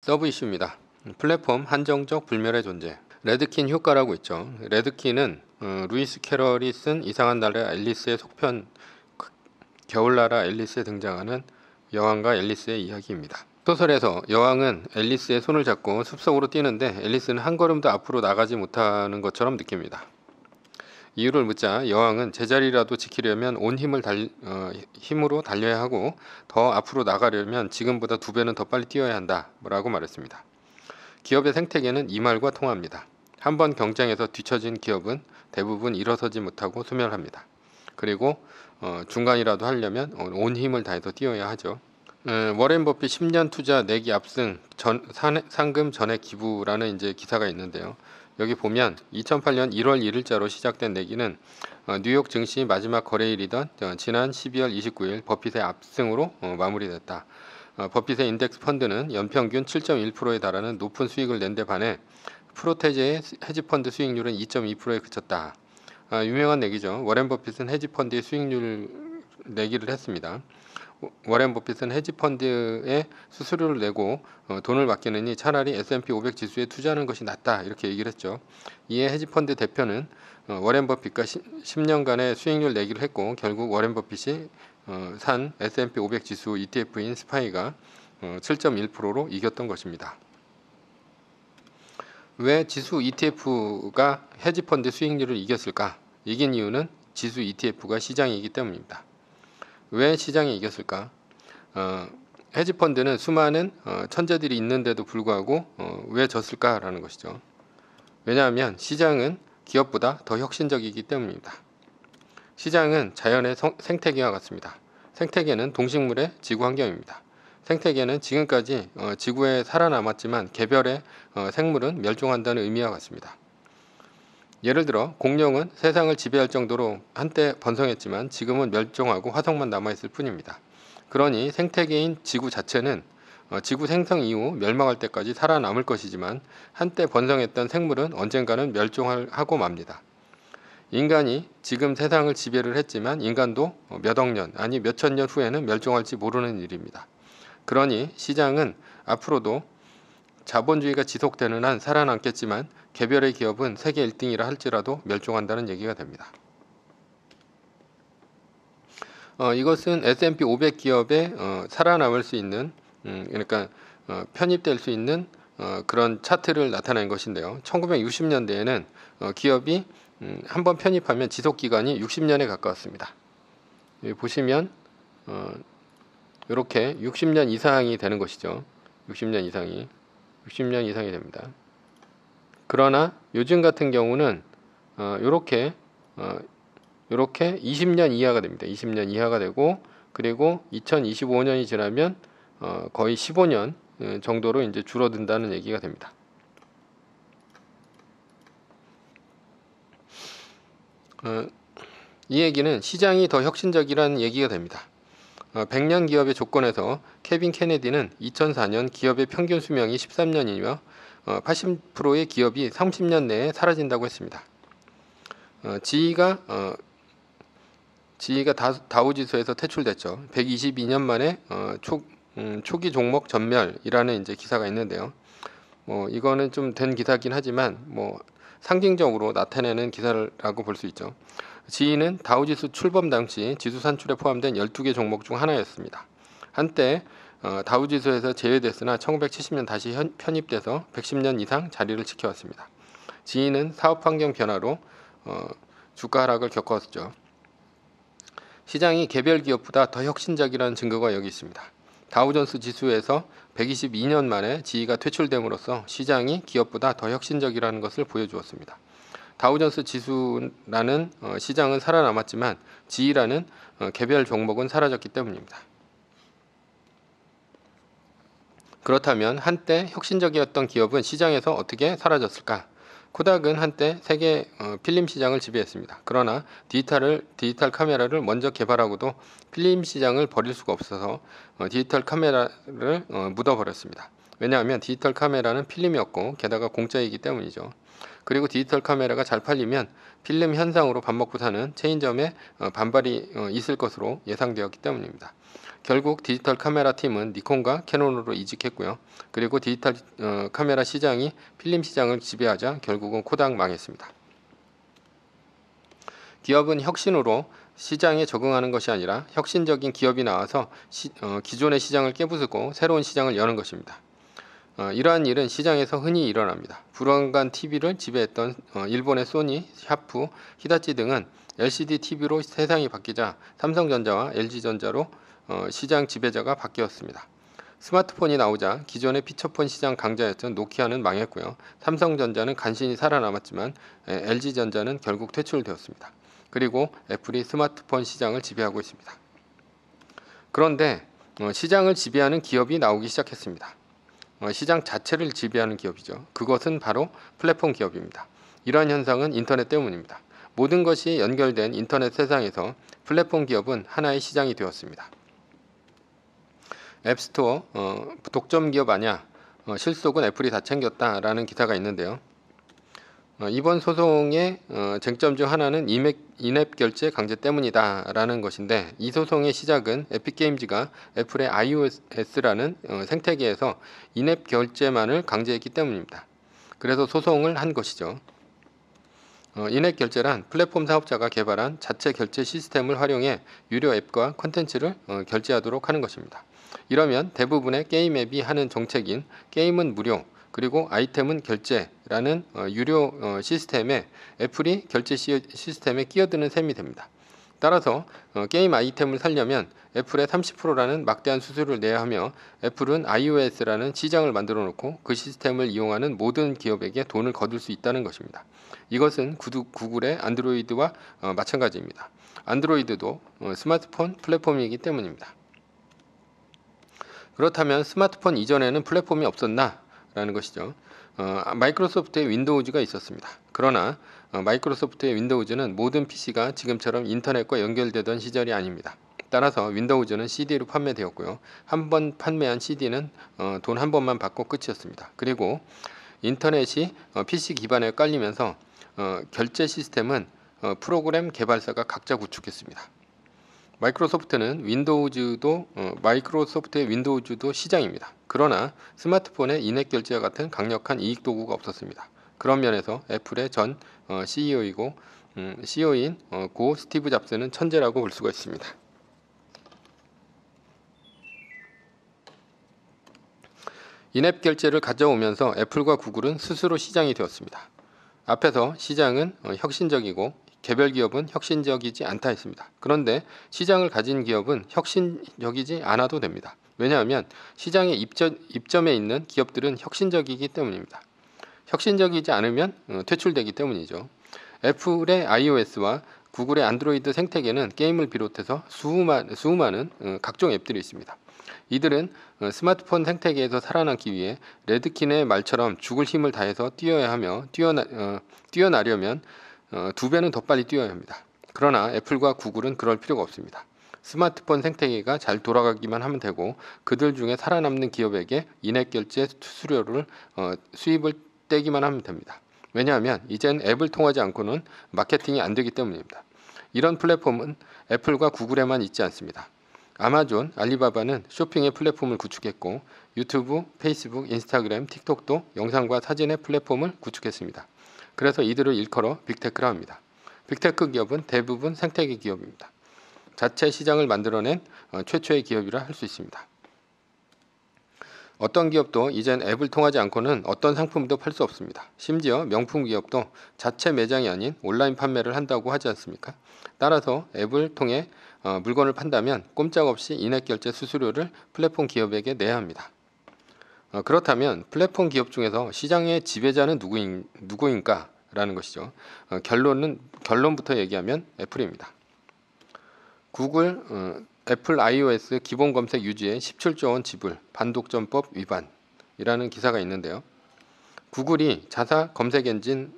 서브 이슈입니다. 플랫폼 한정적 불멸의 존재. 레드킨 효과라고 있죠. 레드킨은 루이스 캐럴이 쓴 이상한 나라 앨리스의 속편 겨울나라 앨리스에 등장하는 여왕과 앨리스의 이야기입니다. 소설에서 여왕은 앨리스의 손을 잡고 숲속으로 뛰는데 앨리스는 한 걸음도 앞으로 나가지 못하는 것처럼 느낍니다. 이유를 묻자 여왕은 제자리라도 지키려면 온 힘으로 달려야 하고 더 앞으로 나가려면 지금보다 2배는 더 빨리 뛰어야 한다 라고 말했습니다. 기업의 생태계는 이 말과 통합니다. 한번 경쟁에서 뒤처진 기업은 대부분 일어서지 못하고 소멸합니다. 그리고 중간이라도 하려면 온 힘을 다해서 뛰어야 하죠. 워렌 버핏 10년 투자 내기 압승 상금 전액 기부라는 이제 기사가 있는데요. 여기 보면 2008년 1월 1일자로 시작된 내기는 뉴욕 증시 마지막 거래일이던 지난 12월 29일 버핏의 압승으로 마무리됐다. 버핏의 인덱스 펀드는 연평균 7.1%에 달하는 높은 수익을 낸 데 반해 프로테제의 헤지펀드 수익률은 2.2%에 그쳤다. 유명한 내기죠. 워렌 버핏은 헤지펀드의 수익률 내기를 했습니다. 워렌 버핏은 헤지펀드에 수수료를 내고 돈을 맡기느니 차라리 S&P 500 지수에 투자하는 것이 낫다 이렇게 얘기를 했죠. 이에 헤지펀드 대표는 워렌 버핏과 10년간의 수익률 내기를 했고 결국 워렌 버핏이 산 S&P 500 지수 ETF인 스파이가 7.1%로 이겼던 것입니다. 왜 지수 ETF가 헤지펀드 수익률을 이겼을까? 이긴 이유는 지수 ETF가 시장이기 때문입니다. 왜 시장이 이겼을까? 헤지펀드는 수많은 천재들이 있는데도 불구하고 왜 졌을까라는 것이죠. 왜냐하면 시장은 기업보다 더 혁신적이기 때문입니다. 시장은 자연의 생태계와 같습니다. 생태계는 동식물의 지구 환경입니다. 생태계는 지금까지 지구에 살아남았지만 개별의 생물은 멸종한다는 의미와 같습니다. 예를 들어 공룡은 세상을 지배할 정도로 한때 번성했지만 지금은 멸종하고 화석만 남아있을 뿐입니다. 그러니 생태계인 지구 자체는 지구 생성 이후 멸망할 때까지 살아남을 것이지만 한때 번성했던 생물은 언젠가는 멸종하고 맙니다. 인간이 지금 세상을 지배를 했지만 인간도 몇억 년 아니 몇천 년 후에는 멸종할지 모르는 일입니다. 그러니 시장은 앞으로도 자본주의가 지속되는 한 살아남겠지만 개별의 기업은 세계 1등이라 할지라도 멸종한다는 얘기가 됩니다. 이것은 S&P 500 기업에 살아남을 수 있는 그러니까 편입될 수 있는 그런 차트를 나타낸 것인데요. 1960년대에는 기업이 한번 편입하면 지속기간이 60년에 가까웠습니다. 여기 보시면 이렇게 60년 이상이 되는 것이죠. 60년 이상이 됩니다. 그러나 요즘 같은 경우는 이렇게 20년 이하가 됩니다. 20년 이하가 되고 그리고 2025년이 지나면 거의 15년 정도로 이제 줄어든다는 얘기가 됩니다. 이 얘기는 시장이 더 혁신적이라는 얘기가 됩니다. 100년 기업의 조건에서 케빈 케네디는 2004년 기업의 평균 수명이 13년이며 80%의 기업이 30년 내에 사라진다고 했습니다. 지이가 다우지수에서 퇴출됐죠. 122년 만에 초기 종목 전멸이라는 이제 기사가 있는데요. 이거는 좀 된 기사긴 하지만 상징적으로 나타내는 기사라고 볼 수 있죠. 지이는 다우지수 출범 당시 지수 산출에 포함된 12개 종목 중 하나였습니다. 한때 다우지수에서 제외됐으나 1970년 다시 편입돼서 110년 이상 자리를 지켜왔습니다. 지이는 사업 환경 변화로 주가 하락을 겪었죠. 시장이 개별 기업보다 더 혁신적이라는 증거가 여기 있습니다. 다우존스 지수에서 122년 만에 지이가 퇴출됨으로써 시장이 기업보다 더 혁신적이라는 것을 보여주었습니다. 다우존스 지수라는 시장은 살아남았지만 지이라는 개별 종목은 사라졌기 때문입니다. 그렇다면 한때 혁신적이었던 기업은 시장에서 어떻게 사라졌을까? 코닥은 한때 세계 필름 시장을 지배했습니다. 그러나 디지털 카메라를 먼저 개발하고도 필름 시장을 버릴 수가 없어서 디지털 카메라를 묻어버렸습니다. 왜냐하면 디지털 카메라는 필름이 없고 게다가 공짜이기 때문이죠. 그리고 디지털 카메라가 잘 팔리면 필름 현상으로 밥 먹고 사는 체인점에 반발이 있을 것으로 예상되었기 때문입니다. 결국 디지털 카메라 팀은 니콘과 캐논으로 이직했고요. 그리고 디지털 카메라 시장이 필름 시장을 지배하자 결국은 코닥 망했습니다. 기업은 혁신으로 시장에 적응하는 것이 아니라 혁신적인 기업이 나와서 기존의 시장을 깨부수고 새로운 시장을 여는 것입니다. 이러한 일은 시장에서 흔히 일어납니다. 불안간 TV를 지배했던 일본의 소니, 샤프, 히다치 등은 LCD TV로 세상이 바뀌자 삼성전자와 LG전자로 시장 지배자가 바뀌었습니다. 스마트폰이 나오자 기존의 피처폰 시장 강자였던 노키아는 망했고요. 삼성전자는 간신히 살아남았지만 LG전자는 결국 퇴출되었습니다. 그리고 애플이 스마트폰 시장을 지배하고 있습니다. 그런데 시장을 지배하는 기업이 나오기 시작했습니다. 시장 자체를 지배하는 기업이죠. 그것은 바로 플랫폼 기업입니다. 이러한 현상은 인터넷 때문입니다. 모든 것이 연결된 인터넷 세상에서 플랫폼 기업은 하나의 시장이 되었습니다. 앱스토어 독점 기업 아냐, 실속은 애플이 다 챙겼다라는 기사가 있는데요. 이번 소송의 쟁점 중 하나는 인앱 결제 강제 때문이다라는 것인데, 이 소송의 시작은 에픽게임즈가 애플의 iOS라는 생태계에서 인앱 결제만을 강제했기 때문입니다. 그래서 소송을 한 것이죠. 인앱 결제란 플랫폼 사업자가 개발한 자체 결제 시스템을 활용해 유료 앱과 콘텐츠를 결제하도록 하는 것입니다. 이러면 대부분의 게임 앱이 하는 정책인 게임은 무료, 그리고 아이템은 결제라는 유료 시스템에 애플이 결제 시스템에 끼어드는 셈이 됩니다. 따라서 게임 아이템을 살려면 애플에 30%라는 막대한 수수료를 내야 하며, 애플은 iOS라는 시장을 만들어 놓고 그 시스템을 이용하는 모든 기업에게 돈을 거둘 수 있다는 것입니다. 이것은 구글의 안드로이드와 마찬가지입니다. 안드로이드도 스마트폰 플랫폼이기 때문입니다. 그렇다면 스마트폰 이전에는 플랫폼이 없었나? 라는 것이죠. 마이크로소프트의 윈도우즈가 있었습니다. 그러나 마이크로소프트의 윈도우즈는 모든 PC가 지금처럼 인터넷과 연결되던 시절이 아닙니다. 따라서 윈도우즈는 CD로 판매되었고요. 한 번 판매한 CD는 돈 한 번만 받고 끝이었습니다. 그리고 인터넷이 PC 기반에 깔리면서 결제 시스템은 프로그램 개발사가 각자 구축했습니다. 마이크로소프트의 윈도우즈도 시장입니다. 그러나 스마트폰의 인앱 결제와 같은 강력한 이익 도구가 없었습니다. 그런 면에서 애플의 전 CEO인 고 스티브 잡스는 천재라고 볼 수가 있습니다. 인앱 결제를 가져오면서 애플과 구글은 스스로 시장이 되었습니다. 앞에서 시장은 혁신적이고 개별 기업은 혁신적이지 않다 했습니다. 그런데 시장을 가진 기업은 혁신적이지 않아도 됩니다. 왜냐하면 시장의 입점에 있는 기업들은 혁신적이기 때문입니다. 혁신적이지 않으면 퇴출되기 때문이죠. 애플의 iOS와 구글의 안드로이드 생태계는 게임을 비롯해서 수많은 각종 앱들이 있습니다. 이들은 스마트폰 생태계에서 살아남기 위해 레드킨의 말처럼 죽을 힘을 다해서 뛰어야 하며 뛰어나려면 2배는 더 빨리 뛰어야 합니다. 그러나 애플과 구글은 그럴 필요가 없습니다. 스마트폰 생태계가 잘 돌아가기만 하면 되고, 그들 중에 살아남는 기업에게 인앱 결제 수입을 떼기만 하면 됩니다. 왜냐하면 이젠 앱을 통하지 않고는 마케팅이 안 되기 때문입니다. 이런 플랫폼은 애플과 구글에만 있지 않습니다. 아마존, 알리바바는 쇼핑의 플랫폼을 구축했고, 유튜브, 페이스북, 인스타그램, 틱톡도 영상과 사진의 플랫폼을 구축했습니다. 그래서 이들을 일컬어 빅테크라 합니다. 빅테크 기업은 대부분 생태계 기업입니다. 자체 시장을 만들어낸 최초의 기업이라 할 수 있습니다. 어떤 기업도 이젠 앱을 통하지 않고는 어떤 상품도 팔 수 없습니다. 심지어 명품 기업도 자체 매장이 아닌 온라인 판매를 한다고 하지 않습니까? 따라서 앱을 통해 물건을 판다면 꼼짝없이 인앱 결제 수수료를 플랫폼 기업에게 내야 합니다. 그렇다면 플랫폼 기업 중에서 시장의 지배자는 누구인가? 라는 것이죠. 결론부터 얘기하면 애플입니다. 애플 iOS 기본 검색 유지에 17조 원 지불, 반독점법 위반이라는 기사가 있는데요. 구글이 자사 검색 엔진을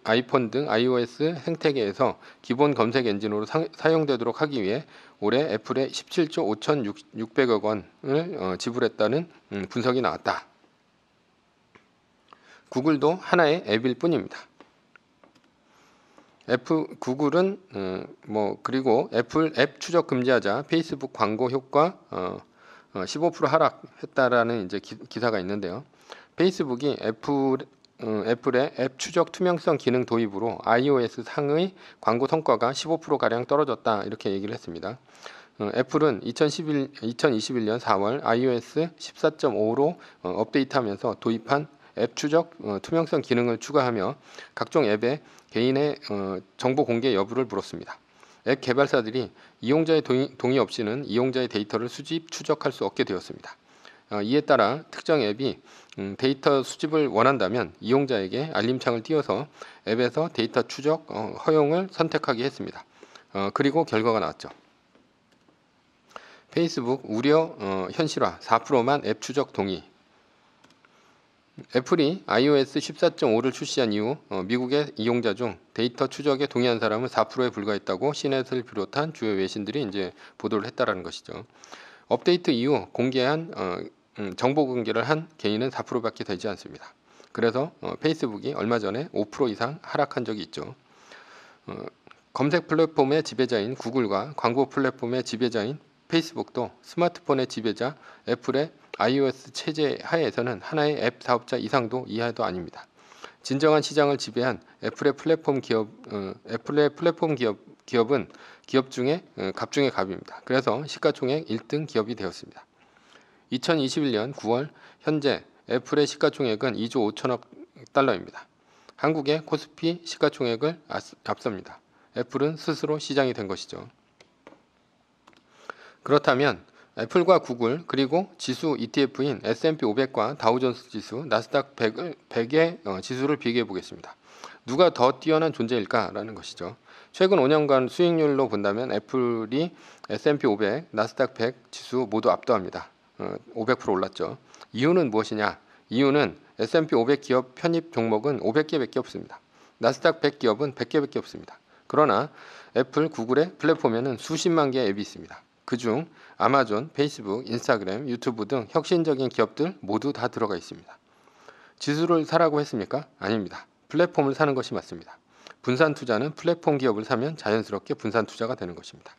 아이폰 등 iOS 생태계에서 기본 검색 엔진으로 사용되도록 하기 위해 올해 애플에 17조 5,600억 원을 지불했다는 분석이 나왔다. 구글도 하나의 앱일 뿐입니다. 구글은 그리고 애플 앱 추적 금지하자 페이스북 광고 효과 15% 하락했다라는 이제 기사가 있는데요. 페이스북이 애플의 앱 추적 투명성 기능 도입으로 iOS 상의 광고 성과가 15%가량 떨어졌다 이렇게 얘기를 했습니다. 애플은 2021년 4월 iOS 14.5로 업데이트하면서 도입한 앱 추적 투명성 기능을 추가하며 각종 앱의 개인의 정보 공개 여부를 물었습니다. 앱 개발사들이 이용자의 동의 없이는 이용자의 데이터를 수집, 추적할 수 없게 되었습니다. 이에 따라 특정 앱이 데이터 수집을 원한다면 이용자에게 알림창을 띄워서 앱에서 데이터 추적 허용을 선택하게 했습니다. 그리고 결과가 나왔죠. 페이스북 우려 현실화 4%만 앱 추적 동의. 애플이 iOS 14.5를 출시한 이후 미국의 이용자 중 데이터 추적에 동의한 사람은 4%에 불과했다고 CNET을 비롯한 주요 외신들이 이제 보도를 했다라는 것이죠. 업데이트 이후 공개한 정보 공개를 한 개인은 4%밖에 되지 않습니다. 그래서 페이스북이 얼마 전에 5% 이상 하락한 적이 있죠. 검색 플랫폼의 지배자인 구글과 광고 플랫폼의 지배자인 페이스북도 스마트폰의 지배자 애플의 iOS 체제 하에서는 하나의 앱 사업자 이상도 이하도 아닙니다. 진정한 시장을 지배한 애플의 플랫폼 기업은 기업 중에 갑 중의 갑입니다. 그래서 시가총액 1등 기업이 되었습니다. 2021년 9월 현재 애플의 시가총액은 2조 5천억 달러입니다. 한국의 코스피 시가총액을 앞섭니다. 애플은 스스로 시장이 된 것이죠. 그렇다면 애플과 구글 그리고 지수 ETF인 S&P 500과 다우존스 지수, 나스닥 100의 지수를 비교해 보겠습니다. 누가 더 뛰어난 존재일까라는 것이죠. 최근 5년간 수익률로 본다면 애플이 S&P 500, 나스닥 100 지수 모두 압도합니다. 500% 올랐죠. 이유는 무엇이냐? 이유는 S&P 500 기업 편입 종목은 500개밖에 없습니다. 나스닥 100 기업은 100개밖에 없습니다. 그러나 애플, 구글의 플랫폼에는 수십만 개의 앱이 있습니다. 그중 아마존, 페이스북, 인스타그램, 유튜브 등 혁신적인 기업들 모두 다 들어가 있습니다. 지수를 사라고 했습니까? 아닙니다. 플랫폼을 사는 것이 맞습니다. 분산 투자는 플랫폼 기업을 사면 자연스럽게 분산 투자가 되는 것입니다.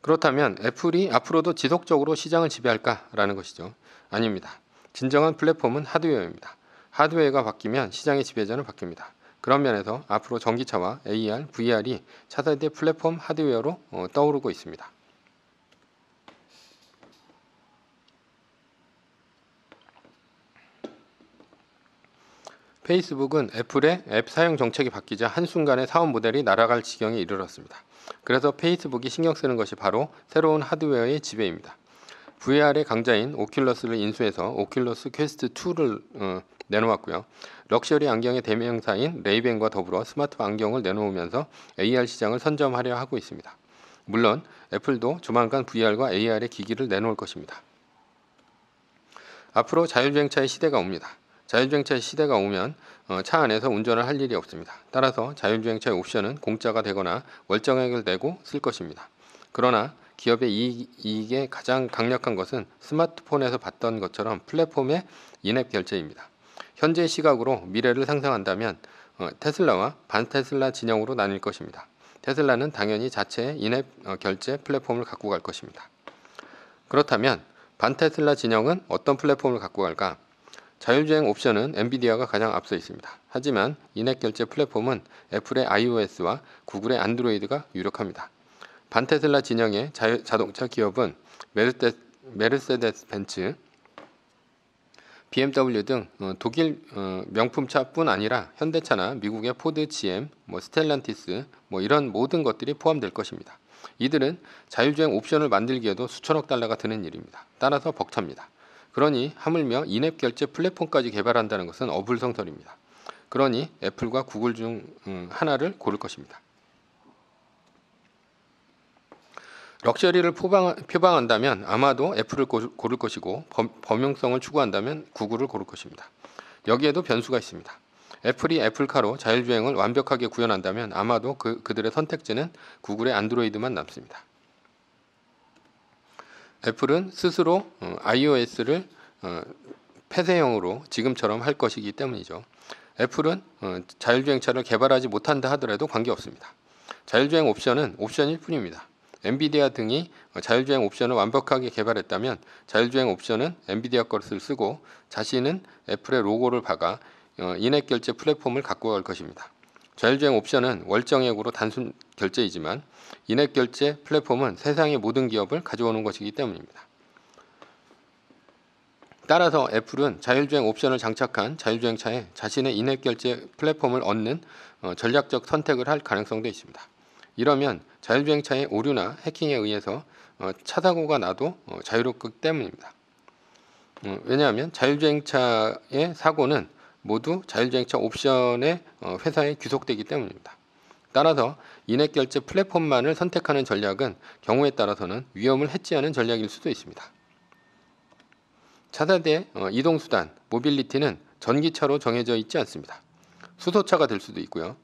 그렇다면 애플이 앞으로도 지속적으로 시장을 지배할까라는 것이죠. 아닙니다. 진정한 플랫폼은 하드웨어입니다. 하드웨어가 바뀌면 시장의 지배자는 바뀝니다. 그런 면에서 앞으로 전기차와 AR, VR이 차세대 플랫폼 하드웨어로 떠오르고 있습니다. 페이스북은 애플의 앱 사용 정책이 바뀌자 한순간에 사업 모델이 날아갈 지경에 이르렀습니다. 그래서 페이스북이 신경 쓰는 것이 바로 새로운 하드웨어의 지배입니다. VR의 강자인 오큘러스를 인수해서 오큘러스 퀘스트 2를 내놓았고요. 럭셔리 안경의 대명사인 레이벤과 더불어 스마트 안경을 내놓으면서 AR 시장을 선점하려 하고 있습니다. 물론 애플도 조만간 VR과 AR의 기기를 내놓을 것입니다. 앞으로 자율주행차의 시대가 옵니다. 자율주행차의 시대가 오면 차 안에서 운전을 할 일이 없습니다. 따라서 자율주행차의 옵션은 공짜가 되거나 월정액을 내고 쓸 것입니다. 그러나 기업의 이익에 가장 강력한 것은 스마트폰에서 봤던 것처럼 플랫폼의 인앱 결제입니다. 현재 시각으로 미래를 상상한다면 테슬라와 반테슬라 진영으로 나뉠 것입니다. 테슬라는 당연히 자체의 인앱 결제 플랫폼을 갖고 갈 것입니다. 그렇다면 반테슬라 진영은 어떤 플랫폼을 갖고 갈까? 자율주행 옵션은 엔비디아가 가장 앞서 있습니다. 하지만 인앱 결제 플랫폼은 애플의 iOS와 구글의 안드로이드가 유력합니다. 반테슬라 진영의 자동차 기업은 메르세데스 벤츠, BMW 등 독일 명품차뿐 아니라 현대차나 미국의 포드, GM, 스텔란티스 이런 모든 것들이 포함될 것입니다. 이들은 자율주행 옵션을 만들기에도 수천억 달러가 드는 일입니다. 따라서 벅찹니다. 그러니 하물며 인앱 결제 플랫폼까지 개발한다는 것은 어불성설입니다. 그러니 애플과 구글 중 하나를 고를 것입니다. 럭셔리를 표방한다면 아마도 애플을 고를 것이고 범용성을 추구한다면 구글을 고를 것입니다. 여기에도 변수가 있습니다. 애플이 애플카로 자율주행을 완벽하게 구현한다면 아마도 그들의 선택지는 구글의 안드로이드만 남습니다. 애플은 스스로 iOS를 폐쇄형으로 지금처럼 할 것이기 때문이죠. 애플은 자율주행차를 개발하지 못한다 하더라도 관계없습니다. 자율주행 옵션은 옵션일 뿐입니다. 엔비디아 등이 자율주행 옵션을 완벽하게 개발했다면 자율주행 옵션은 엔비디아 것을 쓰고 자신은 애플의 로고를 박아 인액결제 플랫폼을 갖고 갈 것입니다. 자율주행 옵션은 월정액으로 단순 결제이지만 인액결제 플랫폼은 세상의 모든 기업을 가져오는 것이기 때문입니다. 따라서 애플은 자율주행 옵션을 장착한 자율주행차에 자신의 인액결제 플랫폼을 얻는 전략적 선택을 할 가능성도 있습니다. 이러면 자율주행차의 오류나 해킹에 의해서 차 사고가 나도 자유롭기 때문입니다. 왜냐하면 자율주행차의 사고는 모두 자율주행차 옵션의 회사에 귀속되기 때문입니다. 따라서 인액결제 플랫폼만을 선택하는 전략은 경우에 따라서는 위험을 해치하는 전략일 수도 있습니다. 차세대 이동수단, 모빌리티는 전기차로 정해져 있지 않습니다. 수소차가 될 수도 있고요.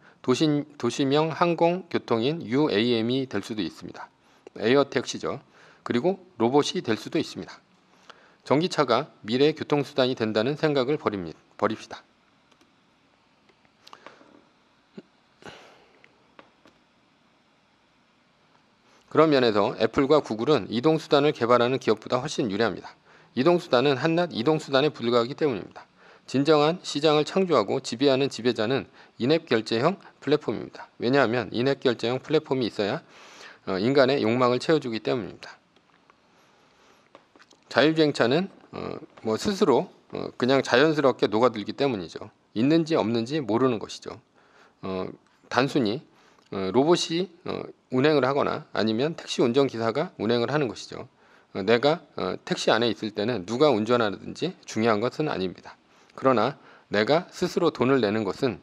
도시명 항공교통인 UAM이 될 수도 있습니다. 에어택시죠. 그리고 로봇이 될 수도 있습니다. 전기차가 미래의 교통수단이 된다는 생각을 버립시다. 그런 면에서 애플과 구글은 이동수단을 개발하는 기업보다 훨씬 유리합니다. 이동수단은 한낱 이동수단에 불과하기 때문입니다. 진정한 시장을 창조하고 지배하는 지배자는 인앱결제형 플랫폼입니다. 왜냐하면 인앱결제형 플랫폼이 있어야 인간의 욕망을 채워주기 때문입니다. 자율주행차는 스스로 그냥 자연스럽게 녹아들기 때문이죠. 있는지 없는지 모르는 것이죠. 단순히 로봇이 운행을 하거나 아니면 택시 운전기사가 운행을 하는 것이죠. 내가 택시 안에 있을 때는 누가 운전하든지 중요한 것은 아닙니다. 그러나 내가 스스로 돈을 내는 것은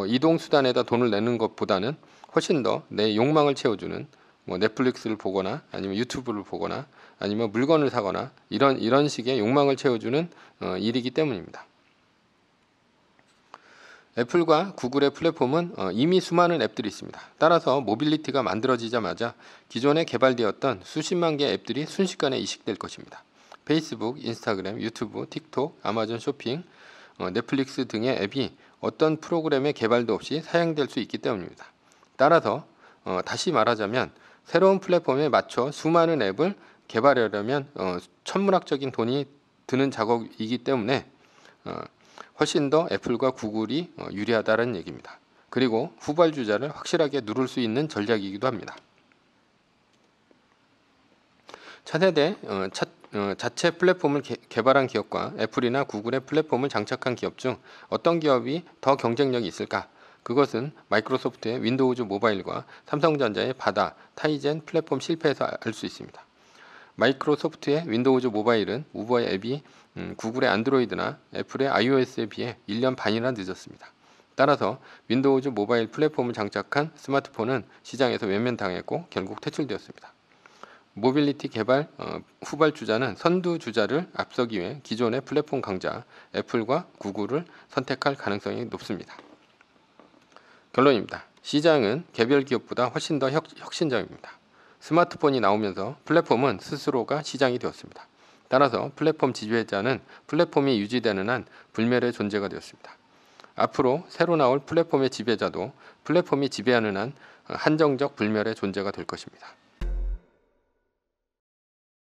이동수단에다 돈을 내는 것보다는 훨씬 더 내 욕망을 채워주는 넷플릭스를 보거나 아니면 유튜브를 보거나 아니면 물건을 사거나 이런 식의 욕망을 채워주는 일이기 때문입니다. 애플과 구글의 플랫폼은 이미 수많은 앱들이 있습니다. 따라서 모빌리티가 만들어지자마자 기존에 개발되었던 수십만 개의 앱들이 순식간에 이식될 것입니다. 페이스북, 인스타그램, 유튜브, 틱톡, 아마존 쇼핑, 넷플릭스 등의 앱이 어떤 프로그램의 개발도 없이 사용될 수 있기 때문입니다. 따라서 다시 말하자면 새로운 플랫폼에 맞춰 수많은 앱을 개발하려면 천문학적인 돈이 드는 작업이기 때문에 훨씬 더 애플과 구글이 유리하다는 얘기입니다. 그리고 후발주자를 확실하게 누를 수 있는 전략이기도 합니다. 차세대 자체 플랫폼을 개발한 기업과 애플이나 구글의 플랫폼을 장착한 기업 중 어떤 기업이 더 경쟁력이 있을까? 그것은 마이크로소프트의 윈도우즈 모바일과 삼성전자의 바다, 타이젠 플랫폼 실패에서 알 수 있습니다. 마이크로소프트의 윈도우즈 모바일은 우버의 앱이 구글의 안드로이드나 애플의 iOS에 비해 1년 반이나 늦었습니다. 따라서 윈도우즈 모바일 플랫폼을 장착한 스마트폰은 시장에서 외면당했고 결국 퇴출되었습니다. 모빌리티 개발 후발주자는 선두주자를 앞서기 위해 기존의 플랫폼 강자 애플과 구글을 선택할 가능성이 높습니다. 결론입니다. 시장은 개별 기업보다 훨씬 더 혁신적입니다. 스마트폰이 나오면서 플랫폼은 스스로가 시장이 되었습니다. 따라서 플랫폼 지배자는 플랫폼이 유지되는 한 불멸의 존재가 되었습니다. 앞으로 새로 나올 플랫폼의 지배자도 플랫폼이 지배하는 한 한정적 불멸의 존재가 될 것입니다.